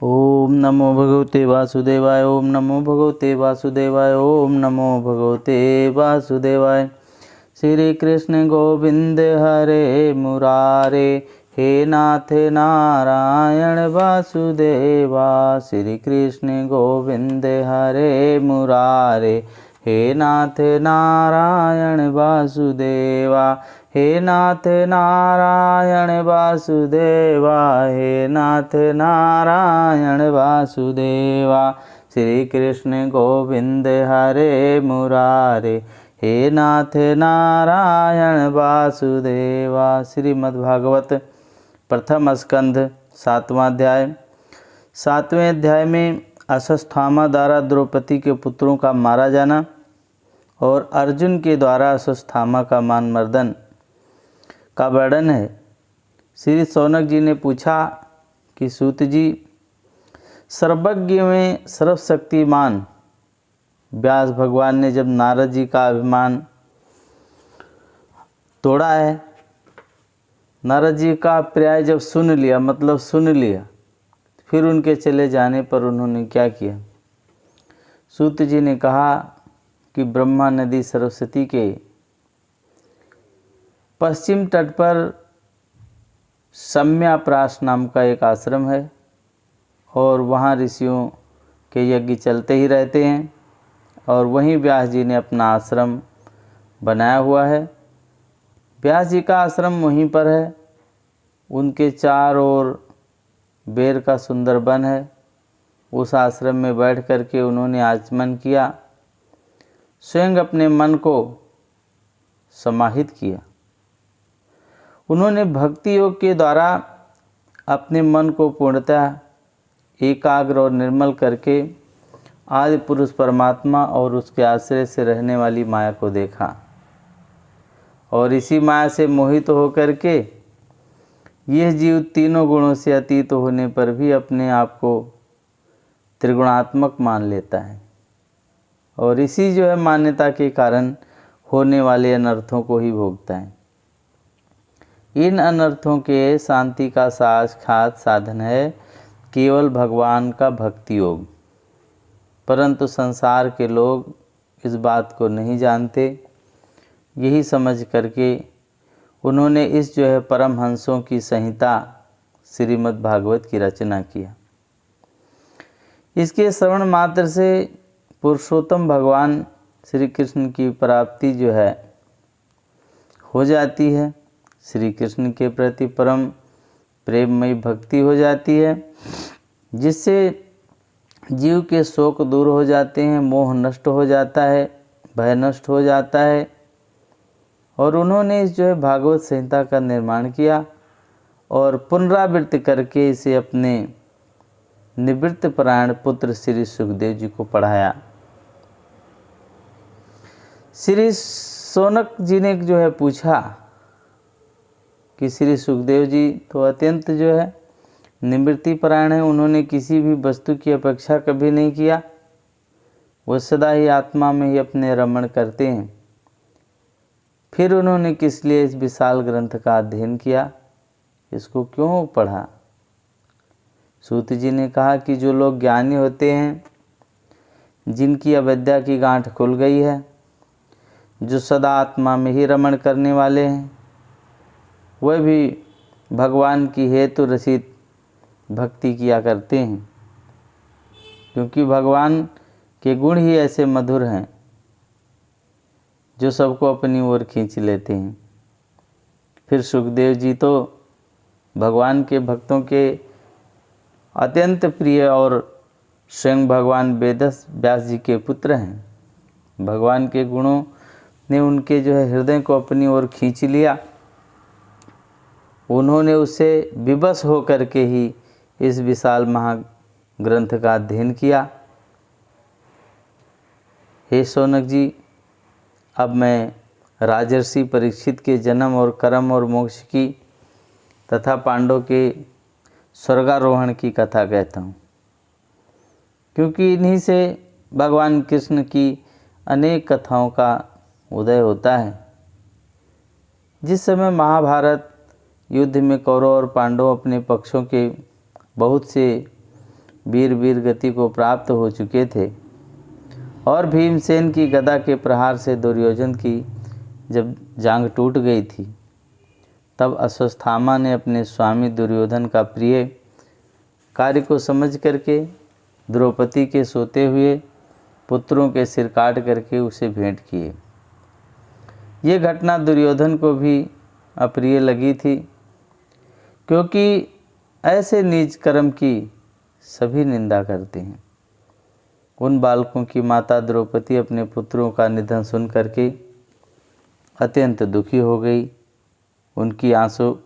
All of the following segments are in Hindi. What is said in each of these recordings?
ओम नमो भगवते वासुदेवाय। ओम नमो भगवते वासुदेवाय। ओम नमो भगवते वासुदेवाय। श्री कृष्ण गोविंद हरे मुरारे, हे नाथ नारायण वासुदेवा। श्री कृष्ण गोविंद हरे मुरारे, हे नाथ नारायण वासुदेवा। हे नाथ नारायण वासुदेवा, हे नाथ नारायण वासुदेवा। श्री कृष्ण गोविंद हरे मुरारे, हे नाथ नारायण वासुदेवा। श्रीमद्भागवत प्रथम स्कंध 7वां अध्याय। 7वें अध्याय में अश्वत्थामा द्वारा द्रौपदी के पुत्रों का मारा जाना और अर्जुन के द्वारा अश्वत्थामा का मान मर्दन का वर्णन है। श्री शौनक जी ने पूछा कि सूत जी, सर्वज्ञ में सर्वशक्तिमान व्यास भगवान ने जब नारद जी का अभिमान तोड़ा है, नारद जी का पर्याय जब सुन लिया, मतलब सुन लिया, फिर उनके चले जाने पर उन्होंने क्या किया? सूत जी ने कहा कि ब्रह्मा नदी सरस्वती के पश्चिम तट पर सम्याप्रास नाम का एक आश्रम है और वहाँ ऋषियों के यज्ञ चलते ही रहते हैं और वहीं व्यास जी ने अपना आश्रम बनाया हुआ है। व्यास जी का आश्रम वहीं पर है। उनके चारों ओर बेर का सुंदर वन है। उस आश्रम में बैठ कर के उन्होंने आचमन किया, स्वयं अपने मन को समाहित किया। उन्होंने भक्ति योग के द्वारा अपने मन को पूर्णतः एकाग्र और निर्मल करके आदि पुरुष परमात्मा और उसके आश्रय से रहने वाली माया को देखा और इसी माया से मोहित होकर के यह जीव तीनों गुणों से अतीत होने पर भी अपने आप को त्रिगुणात्मक मान लेता है और इसी जो है मान्यता के कारण होने वाले अनर्थों को ही भोगता है। इन अनर्थों के शांति का साक्षात साधन है केवल भगवान का भक्ति योग, परंतु संसार के लोग इस बात को नहीं जानते। यही समझ करके उन्होंने इस जो है परमहंसों की संहिता श्रीमद् भागवत की रचना किया। इसके श्रवण मात्र से पुरुषोत्तम भगवान श्री कृष्ण की प्राप्ति जो है हो जाती है। श्री कृष्ण के प्रति परम प्रेममयी भक्ति हो जाती है, जिससे जीव के शोक दूर हो जाते हैं, मोह नष्ट हो जाता है, भय नष्ट हो जाता है। और उन्होंने इस जो है भागवत संहिता का निर्माण किया और पुनरावृत्ति करके इसे अपने निवृत्त परायण पुत्र श्री सुखदेव जी को पढ़ाया। श्री शौनक जी ने जो है पूछा कि श्री सुखदेव जी तो अत्यंत जो है निवृत्ति परायण है, उन्होंने किसी भी वस्तु की अपेक्षा कभी नहीं किया, वो सदा ही आत्मा में ही अपने रमण करते हैं। फिर उन्होंने किस लिए इस विशाल ग्रंथ का अध्ययन किया, इसको क्यों पढ़ा? सूत जी ने कहा कि जो लोग ज्ञानी होते हैं, जिनकी अविद्या की गांठ खुल गई है, जो सदा आत्मा में ही रमण करने वाले हैं, वह भी भगवान की हेतु रसित भक्ति किया करते हैं, क्योंकि भगवान के गुण ही ऐसे मधुर हैं जो सबको अपनी ओर खींच लेते हैं। फिर सुखदेव जी तो भगवान के भक्तों के अत्यंत प्रिय और स्वयं भगवान वेदस व्यास जी के पुत्र हैं। भगवान के गुणों ने उनके जो है हृदय को अपनी ओर खींच लिया। उन्होंने उससे विवश होकर के ही इस विशाल महाग्रंथ का अध्ययन किया। हे शौनक जी, अब मैं राजर्षि परीक्षित के जन्म और कर्म और मोक्ष की तथा पांडव के स्वर्गारोहण की कथा कहता हूँ, क्योंकि इन्हीं से भगवान कृष्ण की अनेक कथाओं का उदय होता है। जिस समय महाभारत युद्ध में कौरव और पांडव अपने पक्षों के बहुत से वीर वीर गति को प्राप्त हो चुके थे और भीमसेन की गदा के प्रहार से दुर्योधन की जब जांघ टूट गई थी, तब अश्वत्थामा ने अपने स्वामी दुर्योधन का प्रिय कार्य को समझ करके द्रौपदी के सोते हुए पुत्रों के सिर काट करके उसे भेंट किए। ये घटना दुर्योधन को भी अप्रिय लगी थी, क्योंकि ऐसे नीच कर्म की सभी निंदा करते हैं। उन बालकों की माता द्रौपदी अपने पुत्रों का निधन सुन करके अत्यंत दुखी हो गई। उनकी आंसू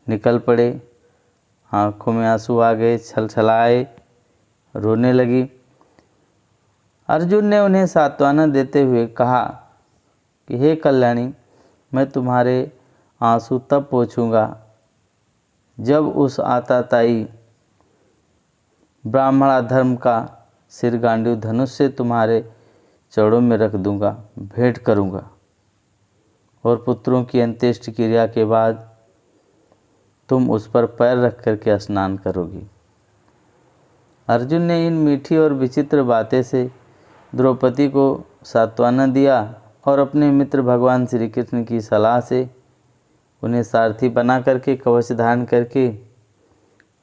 निकल पड़े, आँखों में आंसू आ गए, छलछलाए, रोने लगी। अर्जुन ने उन्हें सांत्वना देते हुए कहा कि हे कल्याणी, मैं तुम्हारे आंसू तब पोंछूंगा जब उस आताताई ब्राह्मणाधर्म का सिर गांडीव धनुष से तुम्हारे चरणों में रख दूंगा, भेंट करूंगा, और पुत्रों की अंत्येष्टि क्रिया के बाद तुम उस पर पैर रख करके स्नान करोगी। अर्जुन ने इन मीठी और विचित्र बातें से द्रौपदी को सांत्वना दिया और अपने मित्र भगवान श्री कृष्ण की सलाह से उन्हें सारथी बना करके कवच धारण करके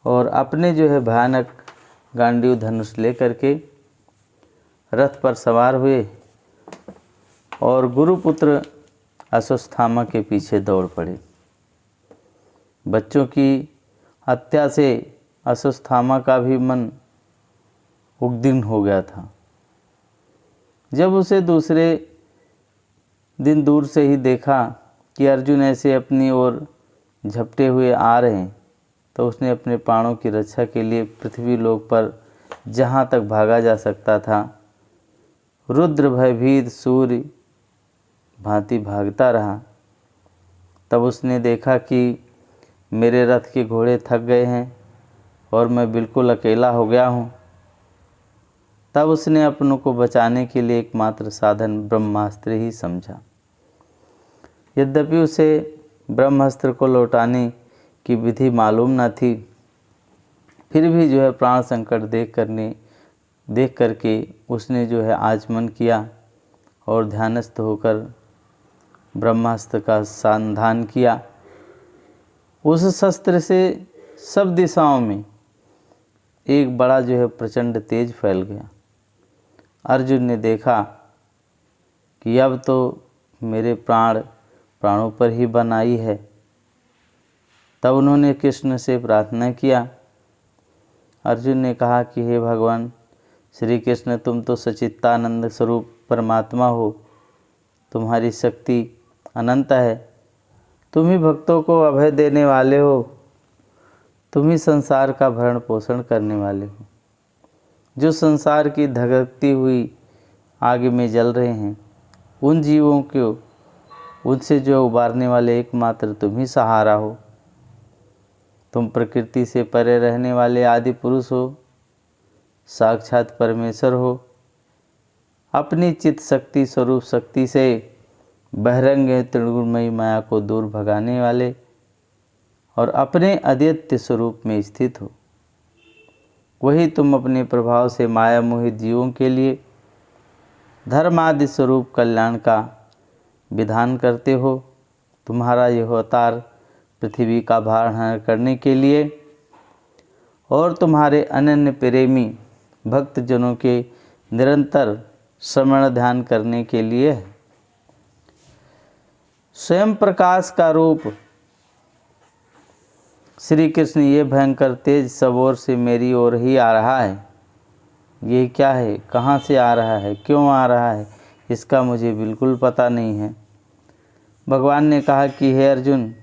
और अपने जो है भयानक गांडीव धनुष ले करके रथ पर सवार हुए और गुरुपुत्र अश्वत्थामा के पीछे दौड़ पड़े। बच्चों की हत्या से अश्वत्थामा का भी मन उद्विग्न हो गया था। जब उसे दूसरे दिन दूर से ही देखा कि अर्जुन ऐसे अपनी ओर झपटे हुए आ रहे हैं, तो उसने अपने प्राणों की रक्षा के लिए पृथ्वी लोक पर जहाँ तक भागा जा सकता था, रुद्र भयभीत सूर्य भांति भागता रहा। तब उसने देखा कि मेरे रथ के घोड़े थक गए हैं और मैं बिल्कुल अकेला हो गया हूँ। तब उसने अपनों को बचाने के लिए एकमात्र साधन ब्रह्मास्त्र ही समझा। यद्यपि उसे ब्रह्मास्त्र को लौटाने की विधि मालूम न थी, फिर भी जो है प्राण संकट देख करके उसने जो है आचमन किया और ध्यानस्थ होकर ब्रह्मास्त्र का संधान किया। उस शस्त्र से सब दिशाओं में एक बड़ा जो है प्रचंड तेज फैल गया। अर्जुन ने देखा कि अब तो मेरे प्राणों पर ही बन आई है। तब उन्होंने कृष्ण से प्रार्थना किया। अर्जुन ने कहा कि हे भगवान श्री कृष्ण, तुम तो सच्चिदानंद स्वरूप परमात्मा हो, तुम्हारी शक्ति अनंत है, तुम ही भक्तों को अभय देने वाले हो, तुम ही संसार का भरण पोषण करने वाले हो। जो संसार की धधकती हुई आग में जल रहे हैं, उन जीवों को उनसे जो उबारने वाले एकमात्र तुम ही सहारा हो। तुम प्रकृति से परे रहने वाले आदि पुरुष हो, साक्षात परमेश्वर हो। अपनी चित्त शक्ति स्वरूप शक्ति से बहिरंग त्रिगुणमयी माया को दूर भगाने वाले और अपने अद्वितीय स्वरूप में स्थित हो। वही तुम अपने प्रभाव से माया मोहित जीवों के लिए धर्मादि स्वरूप कल्याण का विधान करते हो। तुम्हारा यह अवतार पृथ्वी का भार हरण करने के लिए और तुम्हारे अनन्य प्रेमी भक्तजनों के निरंतर स्मरण ध्यान करने के लिए है। स्वयं प्रकाश का रूप श्री कृष्ण ये भयंकर तेज सब ओर से मेरी ओर ही आ रहा है। ये क्या है, कहाँ से आ रहा है, क्यों आ रहा है, इसका मुझे बिल्कुल पता नहीं है। भगवान ने कहा कि हे अर्जुन,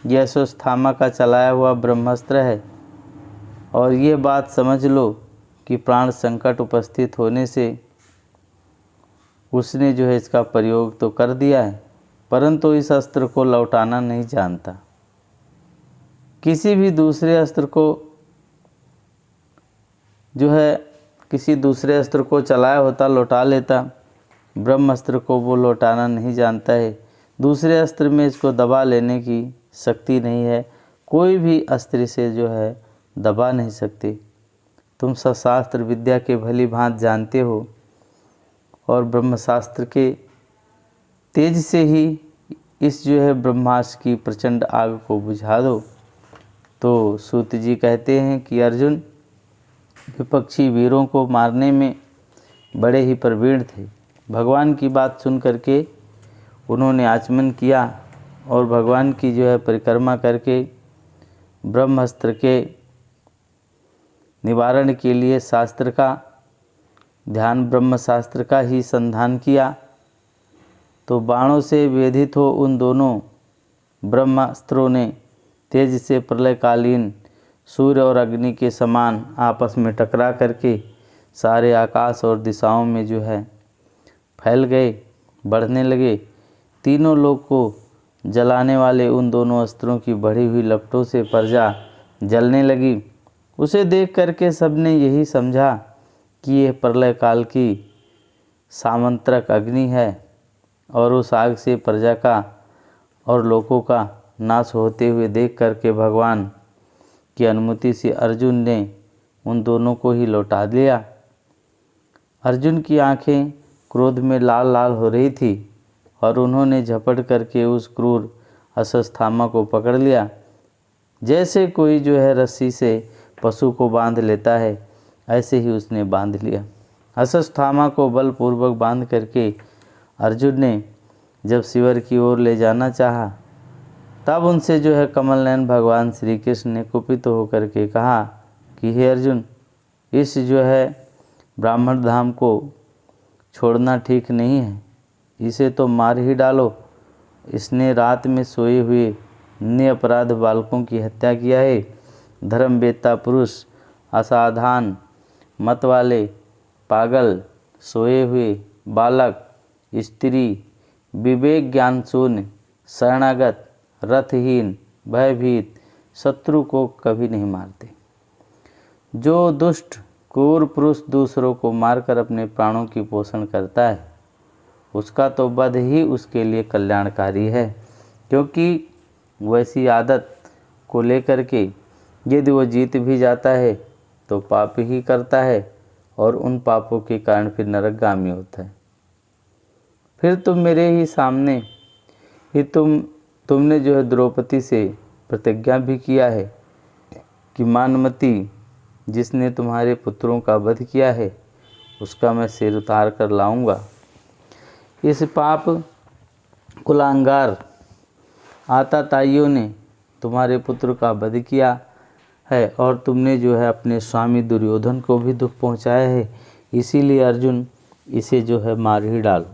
यह अश्वत्थामा का चलाया हुआ ब्रह्मास्त्र है और ये बात समझ लो कि प्राण संकट उपस्थित होने से उसने जो है इसका प्रयोग तो कर दिया है, परंतु इस अस्त्र को लौटाना नहीं जानता। किसी भी दूसरे अस्त्र को जो है किसी दूसरे अस्त्र को चलाया होता लौटा लेता, ब्रह्मास्त्र को वो लौटाना नहीं जानता है। दूसरे अस्त्र में इसको दबा लेने की शक्ति नहीं है, कोई भी अस्त्र से जो है दबा नहीं सकते। तुम शास्त्र विद्या के भली भांत जानते हो और ब्रह्मशास्त्र के तेज से ही इस जो है ब्रह्मास्त्र की प्रचंड आग को बुझा दो। तो सूत जी कहते हैं कि अर्जुन विपक्षी वीरों को मारने में बड़े ही प्रवीण थे। भगवान की बात सुन करके उन्होंने आचमन किया और भगवान की जो है परिक्रमा करके ब्रह्मास्त्र के निवारण के लिए शास्त्र का ध्यान, ब्रह्मशास्त्र का ही संधान किया। तो बाणों से वेधित हो उन दोनों ब्रह्मास्त्रों ने तेज से प्रलयकालीन सूर्य और अग्नि के समान आपस में टकरा करके सारे आकाश और दिशाओं में जो है फैल गए, बढ़ने लगे। तीनों लोग को जलाने वाले उन दोनों अस्त्रों की बढ़ी हुई लपटों से प्रजा जलने लगी। उसे देख करके सबने यही समझा कि यह प्रलय काल की सामंत्रक अग्नि है और उस आग से प्रजा का और लोगों का नाश होते हुए देख करके भगवान की अनुमति से अर्जुन ने उन दोनों को ही लौटा दिया। अर्जुन की आंखें क्रोध में लाल लाल हो रही थी और उन्होंने झपट करके उस क्रूर अश्वत्थामा को पकड़ लिया। जैसे कोई जो है रस्सी से पशु को बांध लेता है, ऐसे ही उसने बांध लिया। अश्वत्थामा को बलपूर्वक बांध करके अर्जुन ने जब शिविर की ओर ले जाना चाहा, तब उनसे जो है कमल नयन भगवान श्री कृष्ण ने कुपित होकर के कहा कि हे अर्जुन, इस जो है ब्राह्मण धाम को छोड़ना ठीक नहीं है, इसे तो मार ही डालो। इसने रात में सोए हुए निरपराध बालकों की हत्या किया है। धर्मवेत्ता पुरुष, असाधान मत वाले, पागल, सोए हुए बालक, स्त्री, विवेक ज्ञान शून्य, शरणागत, रथहीन, भयभीत शत्रु को कभी नहीं मारते। जो दुष्ट क्रूर पुरुष दूसरों को मारकर अपने प्राणों की पोषण करता है, उसका तो वध ही उसके लिए कल्याणकारी है, क्योंकि वैसी आदत को लेकर के यदि वो जीत भी जाता है तो पाप ही करता है और उन पापों के कारण फिर नरकगामी होता है। फिर तुम मेरे ही सामने ही तुमने जो है द्रौपदी से प्रतिज्ञा भी किया है कि मानमती जिसने तुम्हारे पुत्रों का वध किया है उसका मैं सिर उतार कर लाऊंगा। इस पाप कुलांगार आताताइयों ने तुम्हारे पुत्र का वध किया है और तुमने जो है अपने स्वामी दुर्योधन को भी दुख पहुंचाया है, इसीलिए अर्जुन इसे जो है मार ही डालो।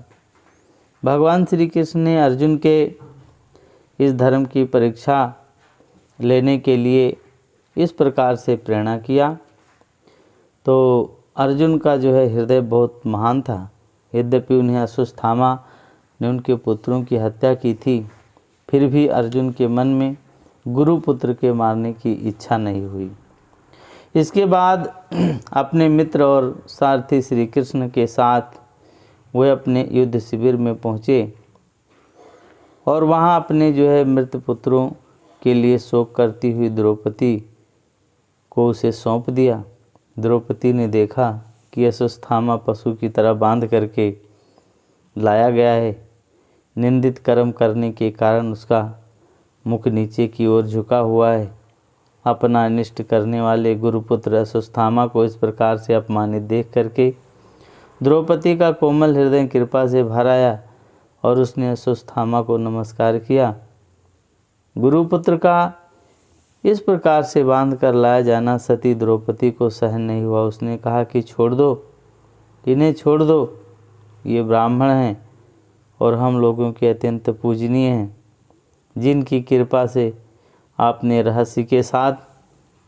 भगवान श्री कृष्ण ने अर्जुन के इस धर्म की परीक्षा लेने के लिए इस प्रकार से प्रेरणा किया। तो अर्जुन का जो है हृदय बहुत महान था। यद्यपि उन्हें अश्वत्थामा ने उनके पुत्रों की हत्या की थी, फिर भी अर्जुन के मन में गुरुपुत्र के मारने की इच्छा नहीं हुई। इसके बाद अपने मित्र और सारथी श्री कृष्ण के साथ वे अपने युद्ध शिविर में पहुँचे और वहाँ अपने जो है मृत पुत्रों के लिए शोक करती हुई द्रौपदी को उसे सौंप दिया। द्रौपदी ने देखा कि अश्वत्थामा पशु की तरह बांध करके लाया गया है। निंदित कर्म करने के कारण उसका मुख नीचे की ओर झुका हुआ है। अपना अनिष्ट करने वाले गुरुपुत्र अश्वत्थामा को इस प्रकार से अपमानित देख करके द्रौपदी का कोमल हृदय कृपा से भर आया और उसने अश्वत्थामा को नमस्कार किया। गुरुपुत्र का इस प्रकार से बांध कर लाया जाना सती द्रौपदी को सहन नहीं हुआ। उसने कहा कि छोड़ दो, इन्हें छोड़ दो, ये ब्राह्मण हैं और हम लोगों के अत्यंत पूजनीय हैं, जिनकी कृपा से आपने रहस्य के साथ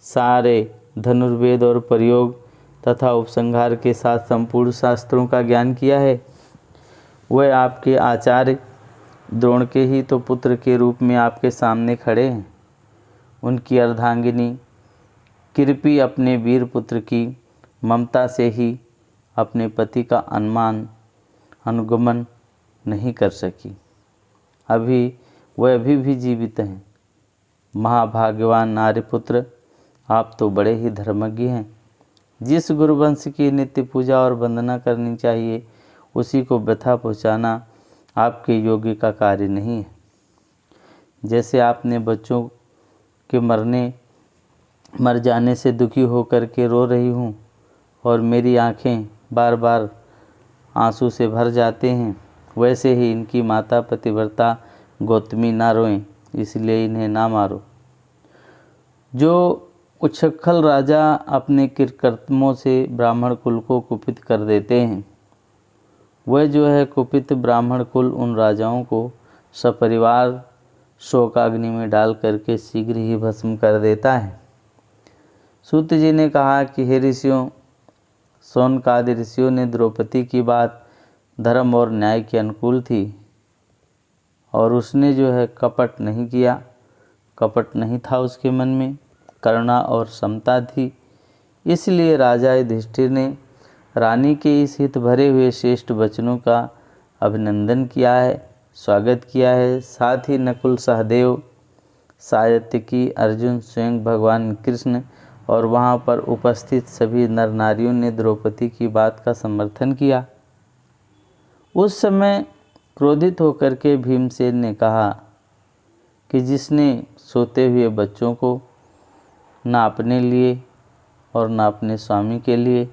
सारे धनुर्वेद और प्रयोग तथा उपसंहार के साथ संपूर्ण शास्त्रों का ज्ञान किया है। वह आपके आचार्य द्रोण के ही तो पुत्र के रूप में आपके सामने खड़े हैं। उनकी अर्धांगिनी कृपी अपने वीर पुत्र की ममता से ही अपने पति का अनुगमन नहीं कर सकी। वह अभी भी जीवित हैं। महाभाग्यवान नारीपुत्र, आप तो बड़े ही धर्मज्ञ हैं। जिस गुरुवंश की नित्य पूजा और वंदना करनी चाहिए उसी को व्यथा पहुँचाना आपके योग्य का कार्य नहीं है। जैसे आपने बच्चों के मर जाने से दुखी होकर के रो रही हूँ और मेरी आँखें बार बार आंसू से भर जाते हैं, वैसे ही इनकी माता पतिव्रता गौतमी ना रोएं, इसलिए इन्हें ना मारो। जो उच्छृंखल राजा अपने कृतकर्मों से ब्राह्मण कुल को कुपित कर देते हैं, वह जो है कुपित ब्राह्मण कुल उन राजाओं को सपरिवार शोकाग्नि में डाल करके शीघ्र ही भस्म कर देता है। सूत जी ने कहा कि हे ऋषियों, शौनकादि ऋषियों ने द्रौपदी की बात धर्म और न्याय के अनुकूल थी और उसने जो है कपट नहीं किया, कपट नहीं था उसके मन में, करुणा और समता थी। इसलिए राजा युधिष्ठिर ने रानी के इस हित भरे हुए श्रेष्ठ वचनों का अभिनंदन किया है, स्वागत किया है। साथ ही नकुल, सहदेव, सात्यकी, अर्जुन, स्वयं भगवान कृष्ण और वहाँ पर उपस्थित सभी नर नारियों ने द्रौपदी की बात का समर्थन किया। उस समय क्रोधित होकर के भीमसेन ने कहा कि जिसने सोते हुए बच्चों को ना अपने लिए और ना अपने स्वामी के लिए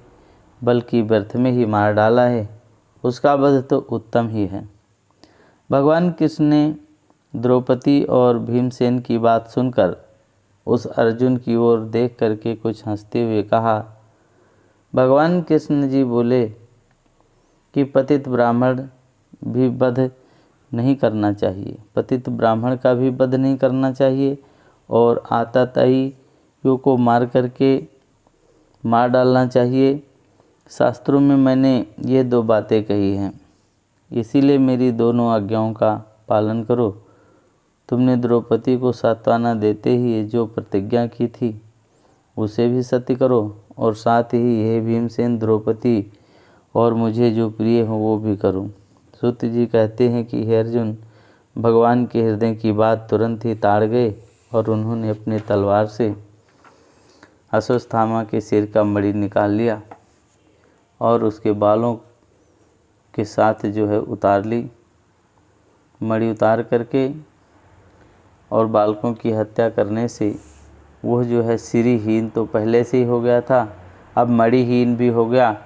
बल्कि व्यर्थ में ही मार डाला है, उसका वध तो उत्तम ही है। भगवान कृष्ण ने द्रौपदी और भीमसेन की बात सुनकर उस अर्जुन की ओर देख करके कुछ हंसते हुए कहा। भगवान कृष्ण जी बोले कि पतित ब्राह्मण भी वध नहीं करना चाहिए, पतित ब्राह्मण का भी वध नहीं करना चाहिए और आतताइयों को मार करके मार डालना चाहिए। शास्त्रों में मैंने ये 2 बातें कही हैं, इसीलिए मेरी दोनों आज्ञाओं का पालन करो। तुमने द्रौपदी को सांत्वना देते ही जो प्रतिज्ञा की थी उसे भी सत्य करो और साथ ही हे भीमसेन, द्रौपदी और मुझे जो प्रिय हो वो भी करो। सूत जी कहते हैं कि हे अर्जुन, भगवान के हृदय की बात तुरंत ही ताड़ गए और उन्होंने अपनी तलवार से अश्वत्थामा के सिर का मणि निकाल लिया और उसके बालों के साथ जो है उतार ली, मणि उतार करके, और बालकों की हत्या करने से वह जो है सिरीहीन तो पहले से ही हो गया था, अब मणिहीन भी हो गया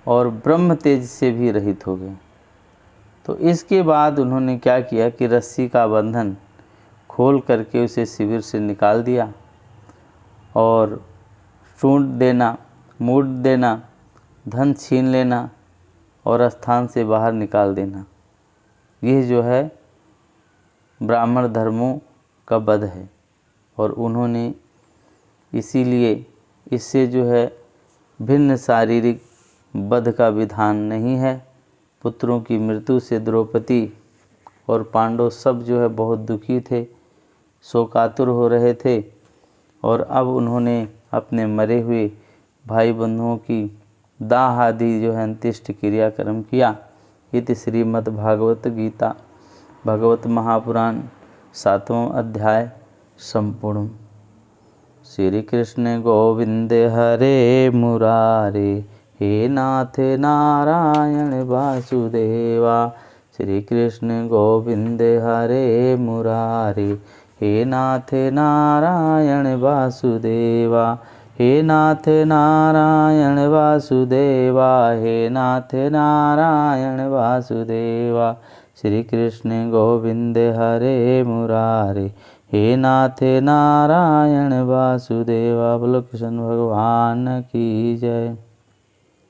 और ब्रह्म तेज से भी रहित हो गए। तो इसके बाद उन्होंने क्या किया कि रस्सी का बंधन खोल करके उसे शिविर से निकाल दिया और सूंड देना, मूड देना, धन छीन लेना और स्थान से बाहर निकाल देना, यह जो है ब्राह्मण धर्मों का वध है। और उन्होंने इसीलिए इससे जो है भिन्न शारीरिक वध का विधान नहीं है। पुत्रों की मृत्यु से द्रौपदी और पांडव सब जो है बहुत दुखी थे, शोकातुर हो रहे थे और अब उन्होंने अपने मरे हुए भाई बंधुओं की दाह आदि जो है अंत्येष्टि क्रियाक्रम किया। इति श्रीमद् भागवत गीता भगवत महापुराण 7वां अध्याय संपूर्ण। श्री कृष्ण गोविंद हरे मुरारे, हे नाथ नारायण वासुदेवा। श्री कृष्ण गोविंद हरे मुरारे, हे नाथ नारायण वासुदेवा। हे नाथ नारायण वासुदेवा, हे नाथ नारायण वासुदेवा। श्री कृष्ण गोविंद हरे मुरारे, हे नाथ नारायण वासुदेवा। बोलो कृष्ण भगवान की जय।